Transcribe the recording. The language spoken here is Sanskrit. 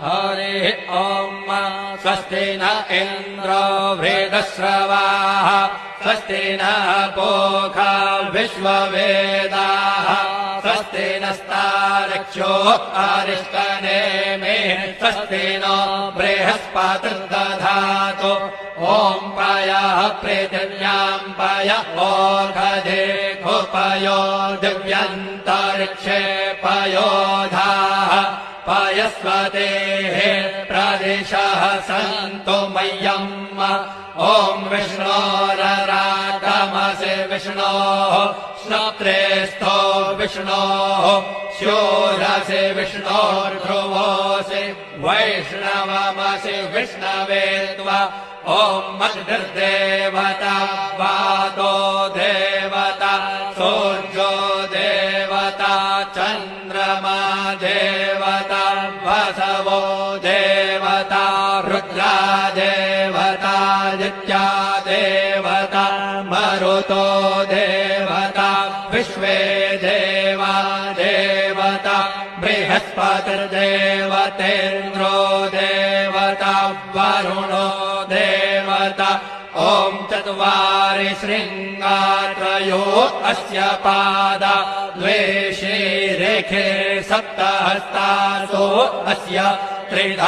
हरिः ॐ स्वस्ति न इन्द्रो वृद्धश्रवाः स्वस्ति नः पूषा विश्ववेदाः स्वस्ति नस्तार्क्ष्यो अरिष्टनेमिः स्वस्ति नो बृहस्पतिर्दधातु ॐ पयः पृथिव्यां पय ओषधे खुपयो दिव्यन्तरिक्षे पयोधाः पयस्वतेः प्रदिशः सन्तु मह्यम् ॐ विष्णोररागमसि विष्णोः श्रोत्रेस्थो विष्णोः शूरसि विष्णोर्ध्रुवोऽसि वैष्णवमसि विष्णवे त्वा ॐ अग्निर्देवता वातो देवता सूर्यो देवता चन्द्रमा देवता वसवो देवता रुद्रा देवता नित्या देवता मरुतो देवता विश्वे देवा देवता बृहस्पतिर्देवतेन्द्रो देवता वरुणो देवता ॐ चत्वारि शृङ्गात्रयो अस्य पादा द्वे शीरेखे सप्तहस्तासो अस्य त्रिधा